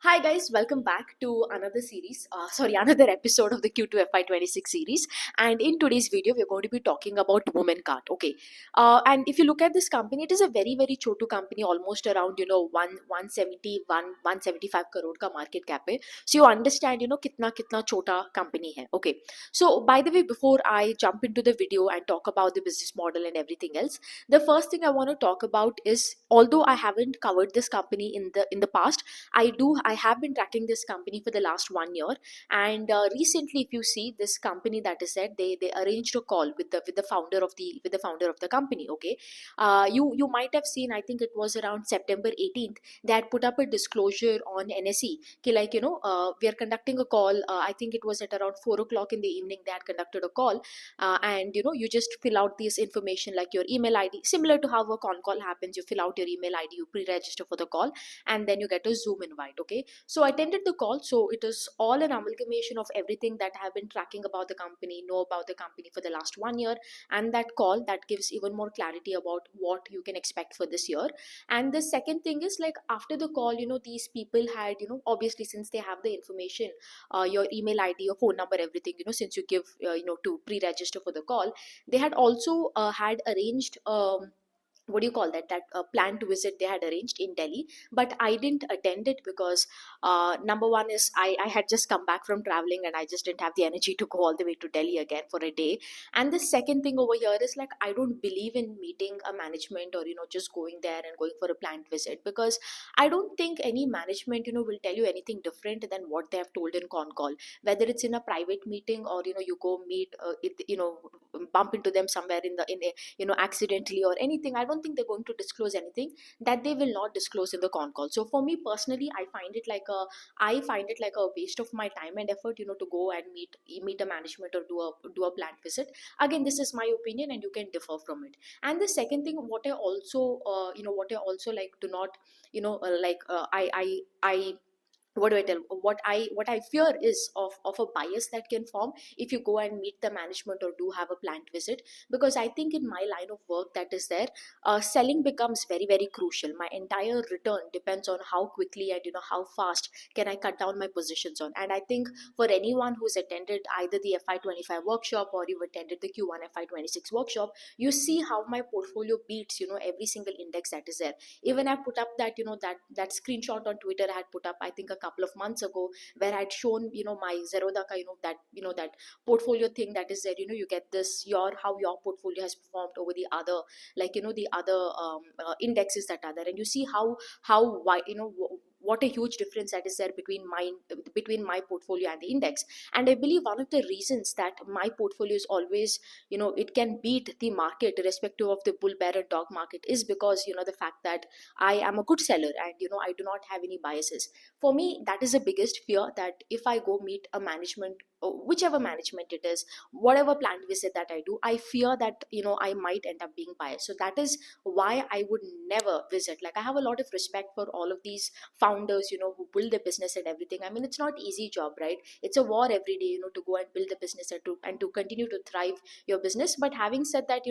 Hi guys, welcome back to another episode of the Q2FY26 series. And in today's video, we're going to be talking about Womancart. Okay, and if you look at this company, it is a very chotu company, almost around 175 crore ka market cap hai. So you understand kitna chota company hai. Okay, so by the way, before I jump into the video and talk about the business model and everything else, the first thing I want to talk about is, although I haven't covered this company in the past, I have been tracking this company for the last 1 year, and recently, if you see this company, that is said, they arranged a call with the founder of the company. Okay, you might have seen. I think it was around September 18th. They had put up a disclosure on NSE. Ki like we are conducting a call. I think it was at around 4 o'clock in the evening. They had conducted a call, and you just fill out this information like your email ID, similar to how a con call happens. You fill out your email ID, you pre-register for the call, and then you get a Zoom invite. Okay, so I attended the call. So it is all an amalgamation of everything that I have been tracking about the company, know about the company for the last 1 year, and that call that gives even more clarity about what you can expect for this year. And the second thing is, like, after the call, these people had, obviously, since they have the information, your email ID, your phone number, everything, since you give to pre-register for the call, they had also had arranged what do you call that plan to visit. They had arranged in Delhi, but I didn't attend it because number one is I had just come back from traveling, and I just didn't have the energy to go all the way to Delhi again for a day. And the second thing over here is, like, I don't believe in meeting a management, or just going there and going for a planned visit, because I don't think any management will tell you anything different than what they have told in con call, whether it's in a private meeting, or you go meet bump into them somewhere in a accidentally or anything. I don't think they're going to disclose anything that they will not disclose in the con call. So for me personally, I find it like a waste of my time and effort, to go and meet a management or do a planned visit. Again, this is my opinion, and you can differ from it. And the second thing, what I also like to not, I what do I tell what I fear is of a bias that can form if you go and meet the management or do have a planned visit. Because I think in my line of work that is there, selling becomes very crucial. My entire return depends on how quickly and how fast can I cut down my positions on. And I think for anyone who's attended either the FI25 workshop, or you've attended the Q1FY26 workshop, you see how my portfolio beats every single index that is there. Even I put up that screenshot on Twitter. I had put up, I think, a couple of months ago, where I had shown my Zerodha ka, that portfolio thing that is there. You get this, your how your portfolio has performed over the other, like the other indexes that are there, and you see how why what a huge difference that is there between my portfolio and the index. And I believe one of the reasons that my portfolio is always, it can beat the market irrespective of the bull, bear, and dog market, is because the fact that I am a good seller, and I do not have any biases. For me, that is the biggest fear, that if I go meet a management, or whichever management it is, whatever planned visit that I do, I fear that I might end up being biased. So that is why I would never visit. Like, I have a lot of respect for all of these founders, who build the business and everything. I mean, it's not easy job, right? It's a war every day, to go and build the business, and to continue to thrive your business. But having said that,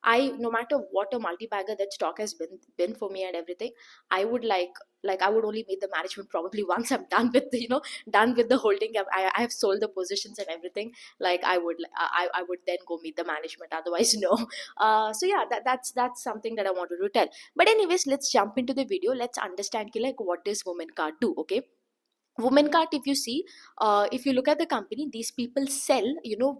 I, no matter what a multi-bagger that stock has been for me and everything, I would like I would only meet the management probably once I'm done with done with the holding. I have sold the positions and everything. Like, I would then go meet the management. Otherwise, no. So yeah, that's something that I wanted to tell. But anyways, let's jump into the video. Let's understand like what does Womancart do. Okay, Womancart, if you look at the company, these people sell,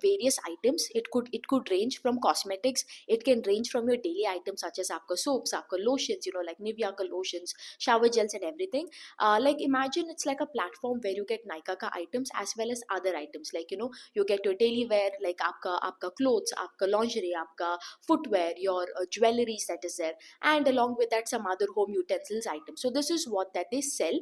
various items. It could range from cosmetics. It can range from your daily items such as आपका soaps, आपका lotions, like Nivea का lotions, shower gels, and everything. Like, imagine it's like a platform where you get Nykaa का items as well as other items. Like, you get your daily wear, like आपका clothes, आपका lingerie, आपका footwear, your jewelries that is there, and along with that some other home utensils items. So this is what that they sell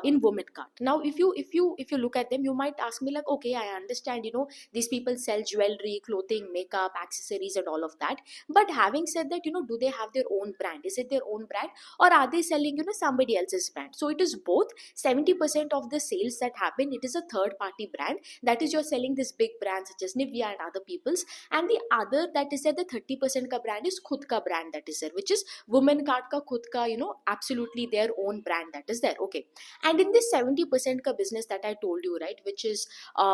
in Womancart. Now if you look at them, you might ask me like, okay, I understand, these people sell jewelry, clothing, makeup, accessories, and all of that. But having said that, do they have their own brand? Is it their own brand, or are they selling, somebody else's brand? So it is both. 70% of the sales that happen, it is a third party brand, that is, you're selling this big brand such as Nivea and other people's. And the other, that is there, the 30% ka brand is khud ka brand, that is there, which is Womancart ka khud ka, absolutely their own brand, that is there. Okay. And in this 70% ka business that I told you, right, which is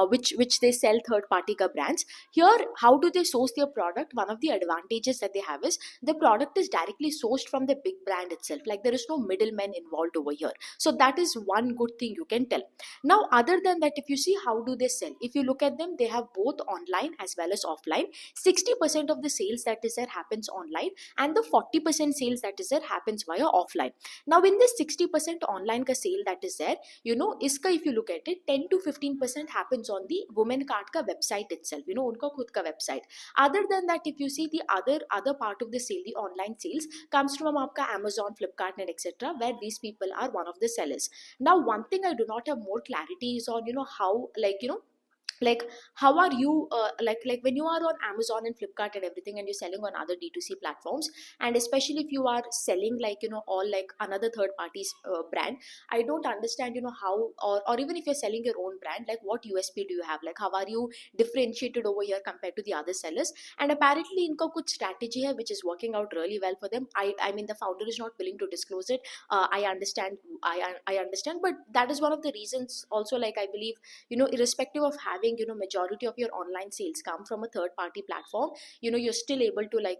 which they sell third party ka brands, here how do they source their product? One of the advantages that they have is the product is directly sourced from the big brand itself, like there is no middleman involved over here. So that is one good thing you can tell. Now other than that, if you see how do they sell, if you look at them, they have both online as well as offline. 60% of the sales that is there happens online, and the 40% sales that is there happens via offline. Now in this 60% online ka sale that is there, iska if you look at it, 10 to 15% happens on the Womancart ka website itself, unka khud ka website. Other than that, if you see the other part of the sale, the online sales comes from aapka Amazon, Flipkart, and etc., where these people are one of the sellers. Now one thing I do not have more clarity is on, how, like how are you like when you are on Amazon and Flipkart and everything, and you're selling on other D2C platforms, and especially if you are selling like, all like another third party's brand, I don't understand, how, or even if you're selling your own brand, like what USP do you have, like how are you differentiated over here compared to the other sellers? And apparently inka kuch strategy hai which is working out really well for them. I mean, the founder is not willing to disclose it. I understand. I understand, but that is one of the reasons also, like I believe, irrespective of having, majority of your online sales come from a third party platform, you're still able to, like,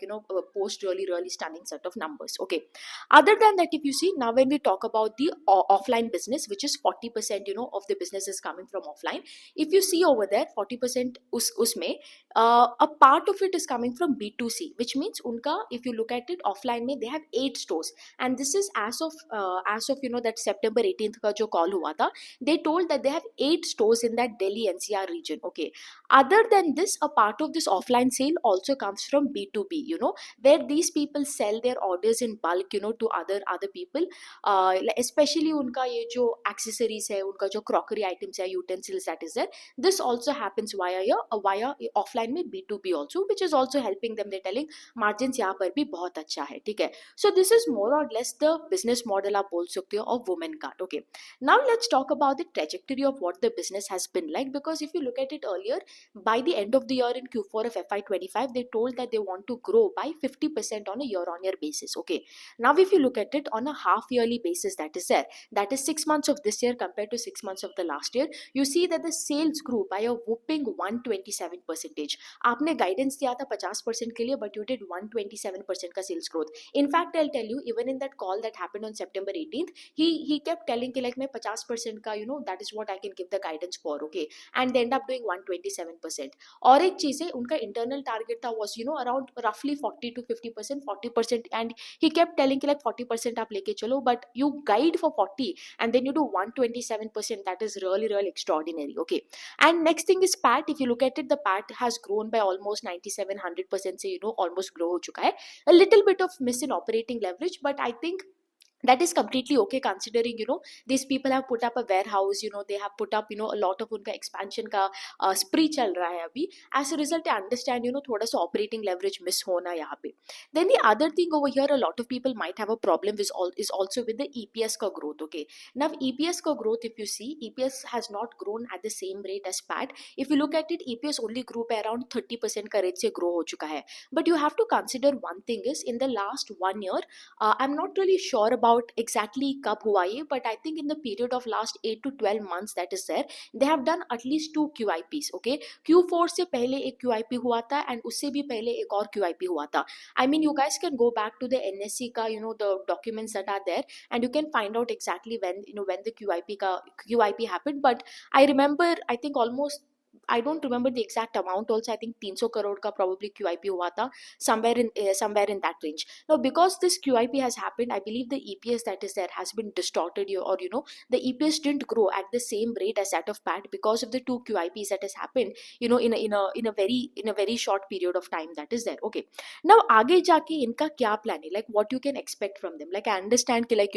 post really really stunning set of numbers. Okay. Other than that, if you see, now when we talk about the offline business, which is 40%, of the business is coming from offline. If you see over there, 40% usme a part of it is coming from B2C, which means unka, if you look at it, offline mein they have 8 stores. And this is as of that September 18th ka jo call hua tha, they told that they have 8 stores in that Delhi NCR region. Okay. Other than this, a part of this offline sale also comes from B2B, where these people sell their orders in bulk, to other people. Especially unka ye jo accessories hai, unka jo crockery items hai, utensils that is there, this also happens via offline mein B2B also, which is also helping them. They're telling margins यहाँ पर भी बहुत अच्छा है. ठीक है. So this is more or less the business model आप बोल सकते हो of Womancart. Okay. Now let's talk about the trajectory of what the business has been like, because if you look at it earlier, by the end of the year in Q4 of FY25, they told that they want to grow by 50% on a year-on-year basis. Okay. Now if you look at it on a half-yearly basis, that is there, that is 6 months of this year compared to 6 months of the last year, you see that the sales grew by a whopping 127%. आपने guidance दिया था 50% के लिए, but you did 127% का sales growth. In fact, I'll tell you, even in that call that happened on September 18th, he kept telling कि like मैं 50% का, that is what I can give the guidance for. Okay. And they end up doing 127%. और एक चीज है, उनका internal target था was, around roughly 40 to 50%, 40%, and he kept telling कि like 40% आप लेके चलो, but you guide for 40 and then you do 127%. That is really really extraordinary. Okay. And next thing is PAT. If you look at it, the PAT has grown by almost 97-100% से, almost grow हो चुका है. A little bit of miss in operating leverage, but I think that is completely okay, considering, these people have put up a warehouse, they have put up, a lot of unka expansion ka spree chal raha hai abhi. As a result, I understand, thoda sa operating leverage miss hona yahan pe. Then the other thing over here, a lot of people might have a problem is also with the EPS ka growth. Okay. Now EPS ka growth, if you see, EPS has not grown at the same rate as PAT. If you look at it, EPS only grew by around 30% ka rate se grow ho chuka hai. But you have to consider one thing is, in the last 1 year, I'm not really sure about exactly कब हुआ ये, but I think in the period of last 8 to 12 months that is there, they have done at least 2 QIPs. Okay. Q4 से पहले एक QIP हुआ था, and उससे भी पहले एक और QIP हुआ था. I mean, you guys can go back to the NSE का, the documents that are there, and you can find out exactly when, when the QIP happened. But I remember, I think almost I don't remember the exact amount also. I think 300 crore का probably QIP हुआ था, somewhere in that range. Now because this QIP has happened, I believe the EPS that is there has been distorted, or the EPS didn't grow at the same rate as that of PAT because of the two QIPs that has happened, in a very short period of time that is there. Okay, now आगे जाके इनका क्या plan है, like what you can expect from them. Like I understand कि like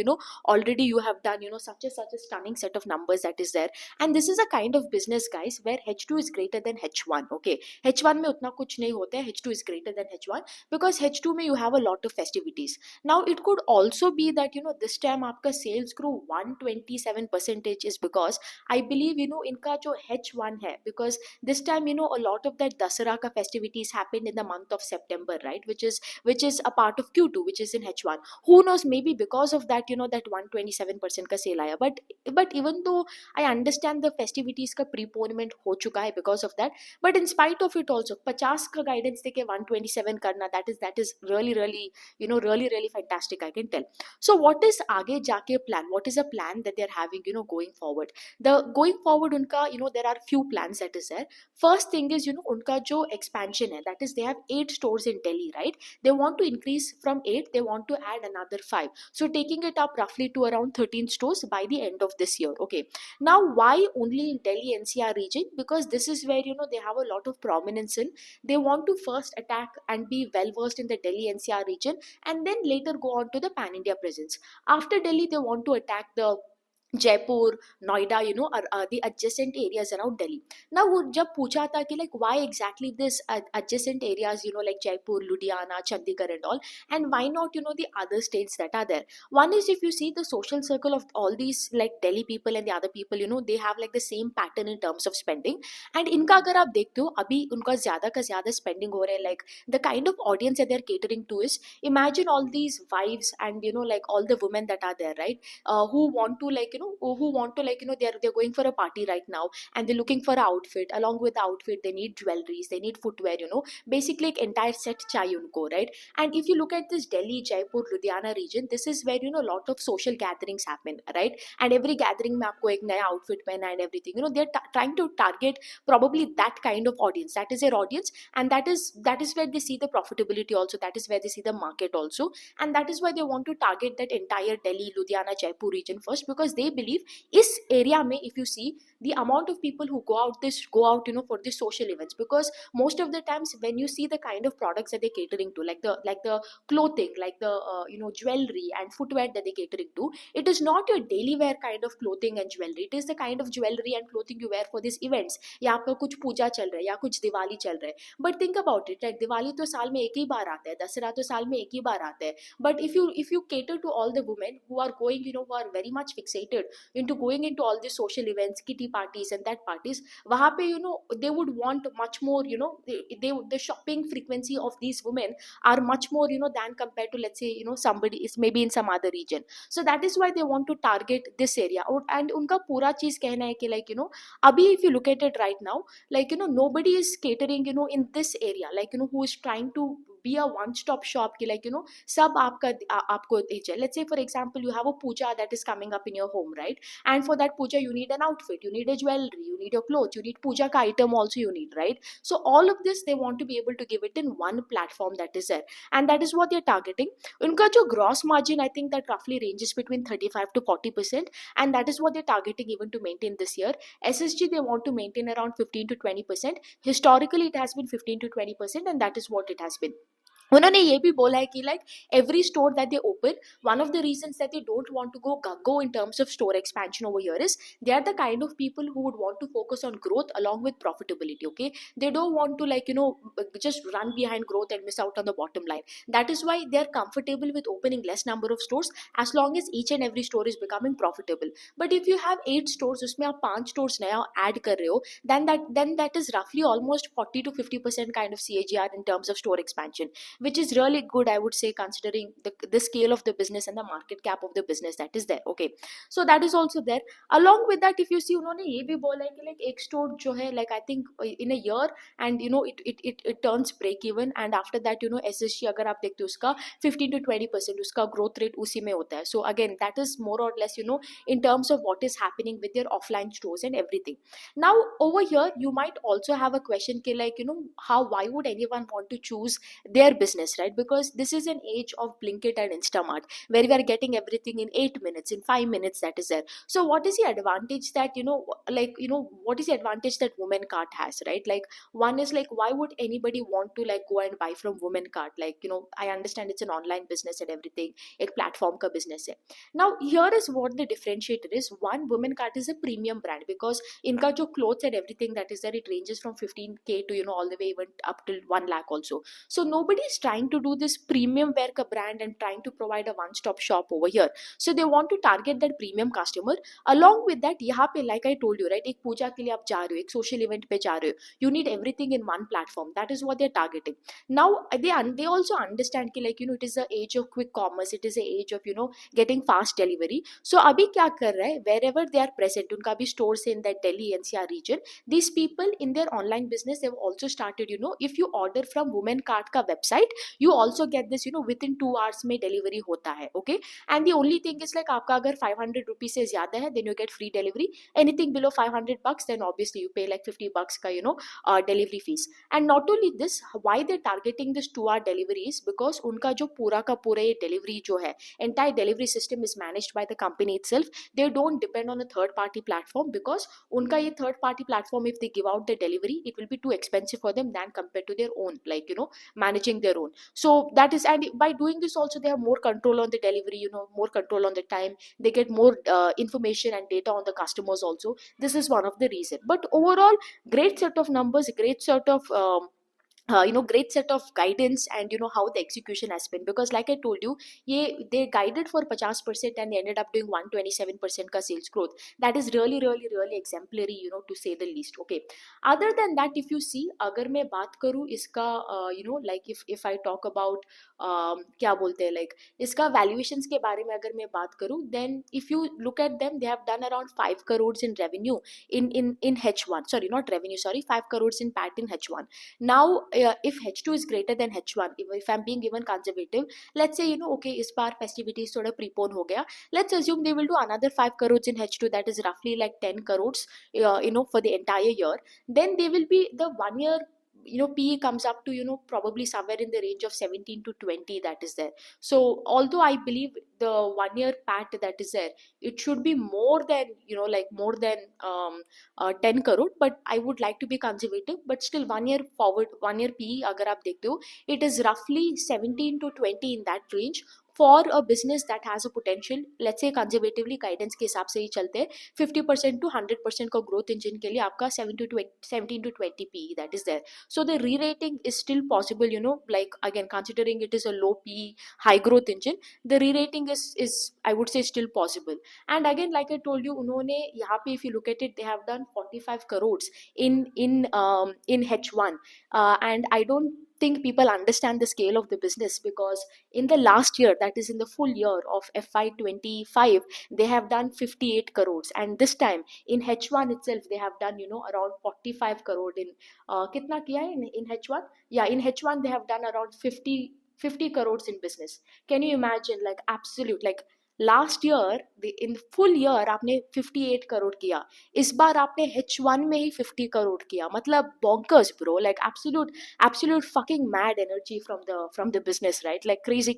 already you have done such a stunning set of numbers that is there, and this is a kind of business guys where H2 is greater than H1. Okay, H1 में उतना कुछ नहीं होता है, H2 is greater than H1 because H2 में you have a lot of festivities. Now it could also be that this time आपका sales grew 127% is because I believe इनका जो H1 है, because this time a lot of that Dasara ka festivities happened in the month of September, right, which is a part of Q2, which is in H1. Who knows, maybe because of that that 127% का sale आया. But even though I understand the festivities का preponement हो चुका है because of that, but in spite of it also 50 का guidance देके 127 करना, that is really really really really fantastic, I can tell. So what is आगे जाके plan, what is a plan that they are having going forward. Going forward उनका there are few plans that is there. First thing is उनका जो expansion है, that is they have 8 stores in Delhi, right. They want to increase from 8, they want to add another 5, so taking it up roughly to around 13 stores by the end of this year. Okay, now why only in Delhi NCR region? Because this is where they have a lot of prominence in. They want to first attack and be well versed in the Delhi NCR region, and then later go on to the pan India presence. After Delhi they want to attack the Jaipur, Noida, are the adjacent areas around Delhi. Now, वो जब पूछा था कि like why exactly this adjacent areas, like Jaipur, Ludhiana, Chandigarh and all, and why not the other states that are there? One is, if you see the social circle of all these like Delhi people and the other people, they have like the same pattern in terms of spending. And इनका अगर आप देखते हो अभी उनका ज़्यादा का ज़्यादा spending हो रहा है, like the kind of audience that they're catering to is, imagine all these wives and like all the women that are there, right? Who want to they're going for a party right now, and they're looking for an outfit. Along with the outfit they need jewelries, they need footwear, basically like entire set chahiye unko, right? And if you look at this Delhi, Jaipur, Ludhiana region, this is where a lot of social gatherings happen, right? And every gathering mein aapko ek naya outfit pehna and everything, they're trying to target probably that kind of audience. That is their audience, and that is where they see the profitability also, that is where they see the market also, and that is why they want to target that entire Delhi, Ludhiana, Jaipur region first, because they believe इस area में, if you see the amount of people who go out for these social events, because most of the times when you see the kind of products that they're catering to, like the clothing, like the jewelry and footwear that they're catering to, it is not your daily wear kind of clothing and jewelry. It is the kind of jewelry and clothing you wear for these events, या आपका कुछ पूजा चल रहा है या कुछ दिवाली चल रहा है. But think about it, like Diwali तो साल में एक ही बार आता है, दशहरा तो साल में एक ही बार आता है. But if you cater to all the women who are going, who are very much fixated into going into all these social events, kitty parties and that parties, वहाँ पे they would want much more, the shopping frequency of these women are much more, than compared to, let's say, somebody is maybe in some other region. So that is why they want to target this area. And उनका पूरा चीज कहना है कि like अभी if you look at it right now, like nobody is catering in this area, like who is trying to be a one stop shop ki like सब आपको दीजिए. Let's say for example you have a puja that is coming up in your home, right? And for that puja you need an outfit, you need a jewelry, you need your clothes, you need puja ka item also you need, right? So all of this they want to be able to give it in one platform that is there, and that is what they're targeting. उनका जो gross margin, I think that roughly ranges between 35 to 40%, and that is what they're targeting even to maintain this year. SSG they want to maintain around 15 to 20%. Historically it has been 15 to 20%, and that is what it has been. उन्होंने ये भी बोला है कि like every store that they open, one of the reasons that they don't want to go in terms of store expansion over here is they are the kind of people who would want to focus on growth along with profitability. Okay, they don't want to like just run behind growth and miss out on the bottom line. That is why they are comfortable with opening less number of stores as long as each and every store is becoming profitable. But if you have 8 stores, उसमें आप 5 stores नया add कर रहे हो, then that is roughly almost 40 to 50% kind of CAGR in terms of store expansion. which is really good, I would say, considering the scale of the business and the market cap of the business that is there. Okay, so that is also there. Along with that, if you see, उन्होंने ये भी बोला है कि like एक store जो है, like I think in a year, and it turns break even, and after that SSG अगर आप देखते हो उसका 15 to 20% उसका growth rate उसी में होता है. So again, that is more or less in terms of what is happening with your offline stores and everything. Now over here you might also have a question ki like how, why would anyone want to choose their business, right? Because this is an age of Blinkit and Instamart, where we are getting everything in 8 minutes, in 5 minutes, that is there. So what is the advantage that what is the advantage that Womancart has, right? Like, one is like, why would anybody want to like go and buy from Womancart? Like I understand it's an online business and everything, एक platform का business है. Now here is what the differentiator is. One, Womancart is a premium brand because इनका जो clothes and everything that is there, it ranges from 15K to all the way even up till 1 lakh also. So nobody is trying to do this premium wear ka brand and trying to provide a one-stop shop over here. So they want to target that premium customer. Along with that, यहाँ पे like I told you, right, एक पूजा के लिए आप जा रहे हो, एक social event पे जा रहे हो, you need everything in one platform. That is what they're targeting. Now they also understand कि like it is the age of quick commerce, it is the age of getting fast delivery. So अभी क्या कर रहा है, wherever they are present, उनका भी stores in that Delhi NCR region, these people in their online business, they've also started if you order from Womancart का website, you also get this within 2 hours में delivery होता है. Okay, and the only thing is like आपका अगर 500 rupees से ज़्यादा है, then you get free delivery. Anything below 500 bucks, then obviously you pay like 50 bucks का delivery fees. And not only this, why they're targeting this 2-hour delivery is because उनका जो पूरा का पूरा ये delivery जो है, entire delivery system is managed by the company itself. They don't depend on a third party platform because उनका ये third party platform, if they give out the delivery, it will be too expensive for them than compared to their own, like managing their own. So that is, and by doing this also they have more control on the delivery, more control on the time, they get more information and data on the customers also. This is one of the reason. But overall, great set of numbers, great sort of great set of guidance, and how the execution has been, because like I told you, they guided for 50% and they ended up doing 127% ka sales growth. That is really really really exemplary, to say the least. Okay, other than that, if you see, agar मैं बात करूँ इसका like if I talk about क्या बोलते हैं, like इसका valuations के बारे में अगर मैं बात करूँ, then if you look at them, they have done around 5 crores in revenue in H1, sorry, not revenue, sorry, 5 crores in PAT in H1. Now if H2 is greater than H1, if I'm being given conservative, let's say okay, इस बार festivities थोड़ा prepone हो गया, let's assume they will do another 5 crores in H2, that is roughly like 10 crores for the entire year. Then they will be, the 1 year PE comes up to probably somewhere in the range of 17 to 20, that is there. So although I believe the 1 year PAT that is there, it should be more than like more than 10 crore, but I would like to be conservative. But still, 1 year forward, 1 year PE agar aap dekhte ho, it is roughly 17 to 20 in that range for a business that has a potential. Let's say conservatively guidance के हिसाब से ही चलते हैं, 50% to 100% का growth engine के लिए आपका 17 to 20 PE that is there. So the re-rating is still possible, like again considering it is a low PE high growth engine, the re-rating is I would say still possible. And again, like I told you, उन्होंने यहाँ पे if you look at it, they have done 45 crores in H1, and I don't think people understand the scale of the business, because in the last year, that is in the full year of FY25, they have done 58 crores, and this time in H1 itself they have done around 45 crore in कितना किया है in H1? Yeah, in H1 they have done around 50 crores in business. Can you imagine, like absolute, like last year in full year आपने 58 करोड़ किया, इस बार आपने H1 में ही 50 करोड़ किया, मतलब bonkers bro, like absolute fucking mad energy from the business, right? Like crazy.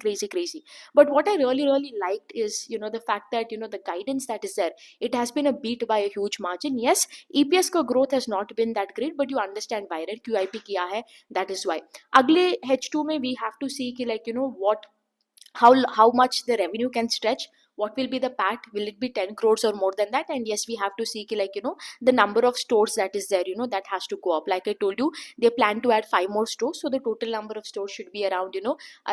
But what I really liked is the fact that the guidance that is there, it has been a beat by a huge margin. Yes, EPS का growth has not been that great, but you understand why, right? QIP किया है, that is why. अगले H2 में we have to see कि like what how much the revenue can stretch, what will be the PAT, will it be 10 crores or more than that? And yes, we have to see like the number of stores that is there, that has to go up. Like I told you, they plan to add 5 more stores, so the total number of stores should be around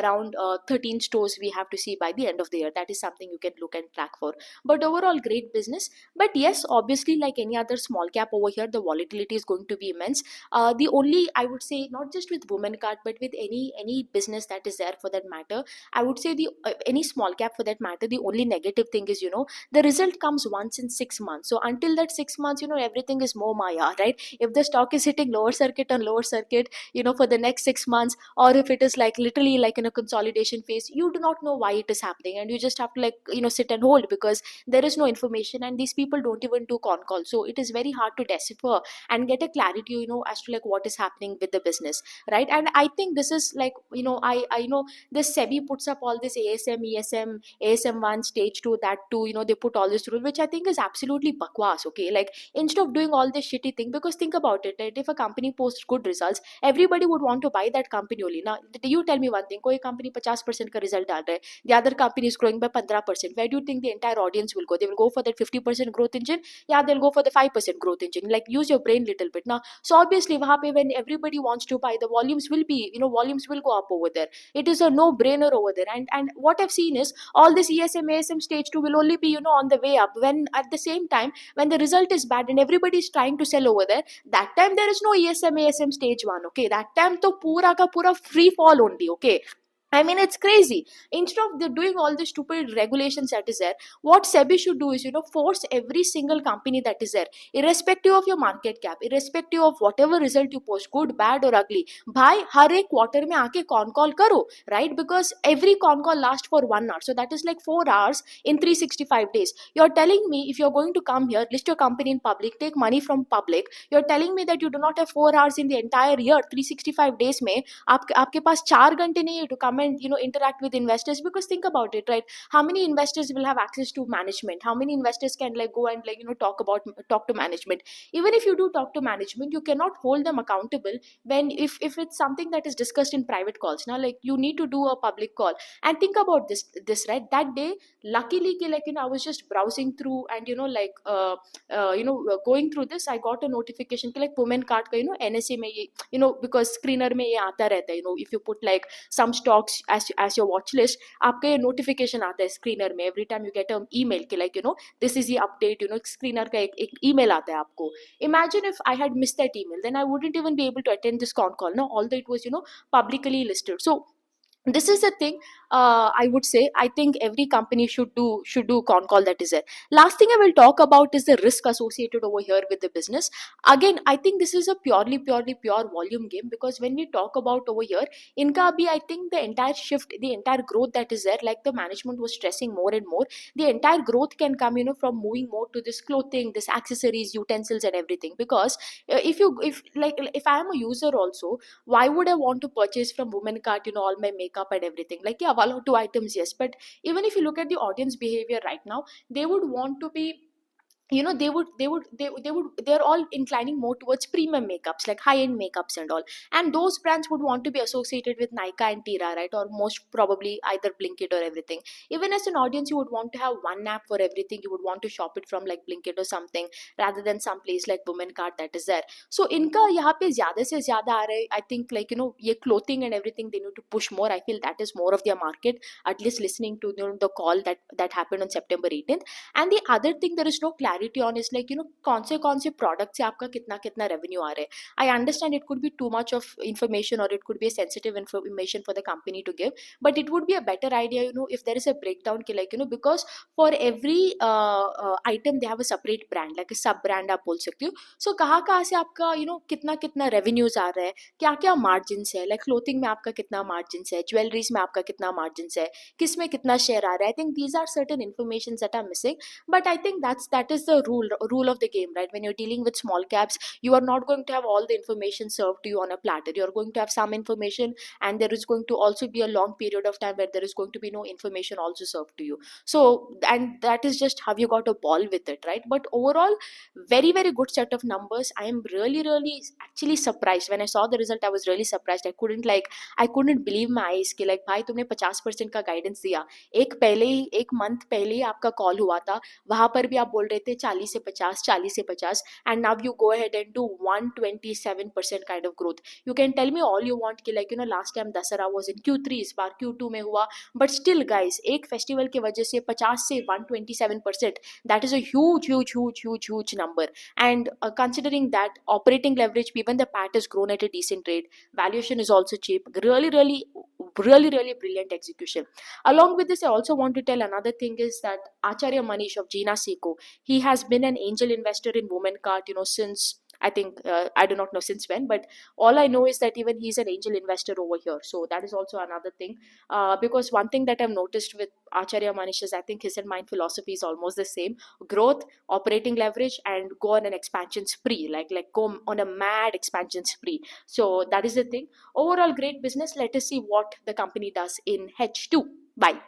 around 13 stores we have to see by the end of the year. That is something you can look and track for. But overall, great business. But yes, obviously, like any other small cap over here, the volatility is going to be immense. The only, I would say, not just with Womancart, but with any business that is there for that matter, I would say the any small cap for that matter, the only negative thing is the result comes once in 6 months. So until that 6 months, everything is more maya, right? If the stock is hitting lower circuit on lower circuit, for the next 6 months, or if it is like literally like in a consolidation phase, you do not know why it is happening, and you just have to like sit and hold, because there is no information, and these people don't even do con call. So it is very hard to decipher and get a clarity as to like what is happening with the business, right? And I think this is like I know this SEBI puts up all this ASM, ESM, ASM1, stage 2, that too, they put all this rule, which I think is absolutely bakwas. Okay, like instead of doing all this shitty thing, because think about it, right? If a company posts good results, everybody would want to buy that company only. Now you tell me one thing, koi company 50% ka result dal raha hai, the other company is growing by 15%, where do you think the entire audience will go? They will go for that 50% growth engine? Yeah, they'll go for the 5% growth engine. Like, use your brain little bit now. So obviously wahan pe when everybody wants to buy, the volumes will be volumes will go up over there. It is a no brainer over there. And what I've seen is all this ESM, ASM stage 2 will only be on the way up, when at the same time when the result is bad and everybody is trying to sell over there, that time there is no ESM, ASM stage 1. Okay, that time to pura ka pura free fall only. Okay, I mean, it's crazy. Instead of doing all the stupid regulations that is there, what SEBI should do is, force every single company that is there, irrespective of your market cap, irrespective of whatever result you post, good, bad, or ugly. Bhai, har ek quarter mein aake con call karo, right? Because every con call lasts for 1 hour. So that is like 4 hours in 365 days. You're telling me if you're going to come here, list your company in public, take money from public, you're telling me that you do not have 4 hours in the entire year, 365 days mein, आपके पास 4 घंटे नहीं है to come and interact with investors. Because think about it, right? How many investors will have access to management? How many investors can like go and like talk to management? Even if you do talk to management, you cannot hold them accountable when if it's something that is discussed in private calls. Now, like, you need to do a public call. And think about this, right? That day, luckily like I was just browsing through, and going through this, I got a notification like Womancart ka NSA mein ye, because screener mein ye aata rehta hai, if you put like some stocks as your watch list, आपका ये notification आता है screener में every time you get an email कि like this is the update, screener का एक email आता है आपको. Imagine if I had missed that email, then I wouldn't even be able to attend this con call, no, although it was publicly listed. So this is the thing. I would say I think every company should do con call that is there. Last thing I will talk about is the risk associated over here with the business. Again, I think this is a pure volume game, because when we talk about over here, inka bhi, I think the entire shift, the entire growth that is there, like the management was stressing more and more, the entire growth can come from moving more to this clothing, this accessories, utensils, and everything. Because if I am a user also, why would I want to purchase from Womancart all my makeup and everything? Like, yeah, 1 or 2 items, yes, but even if you look at the audience behavior right now, they would want to be, they're all inclining more towards premium makeups, like high-end makeups and all. And those brands would want to be associated with Nykaa and Tira, right? Or most probably either Blinkit or everything. Even as an audience, you would want to have one app for everything. You would want to shop it from like Blinkit or something, rather than some place like Womancart that is there. So इनका यहाँ पे ज़्यादा से ज़्यादा आ रहा है. I think like ये clothing and everything, they need to push more. I feel that is more of their market, at least listening to the call that happened on September 18th. And the other thing there is no clarity on is like कौन से product से आपका कितना revenue आ रहा है. I understand it could be too much of information, or it could be a sensitive information for the company to give, but it would be a better idea if there is a breakdown कि like because for every item they have a separate brand, like a sub brand आप बोल सकते हो. So कहाँ से आपका कितना revenues आ रहा है, क्या margins है, like clothing में आपका कितना margins है, jewelries में आपका कितना margins है, किस में कितना share आ रहा है. I think these are certain informations that are missing, but I think that is the rule of the game, right? When you're dealing with small caps, you are not going to have all the information served to you on a platter. You're going to have some information, and there is going to also be a long period of time where there is going to be no information also served to you. So, and that is just how you got a ball with it, right? But overall, very very good set of numbers. I am really actually surprised when I saw the result. I was really surprised. I couldn't believe my eyes कि like भाई तुमने 50% का guidance दिया, एक month पहले ही आपका call हुआ था, वहां पर भी आप बोल रहे थे 40 से 50 and now you go ahead and do 127% kind of growth. You can tell me all you want कि like last time Dasara was in Q3, इस बार Q2 में हुआ, but still guys एक फेस्टिवल की वजह से 50 से 127%, that is a huge number. And considering that operating leverage, even the PAT has grown at a decent rate, valuation is also cheap. Really brilliant execution. Along with this, I also want to tell another thing is that Acharya Manish of Gina Seiko, he has been an angel investor in Womancart, since I think I do not know since when, but all I know is that even he's an angel investor over here. So that is also another thing. Because one thing that I've noticed with Acharya Manish is I think his and mine philosophy is almost the same: growth, operating leverage, and go on an expansion spree, like go on a mad expansion spree. So that is the thing. Overall, great business. Let us see what the company does in H2. Bye.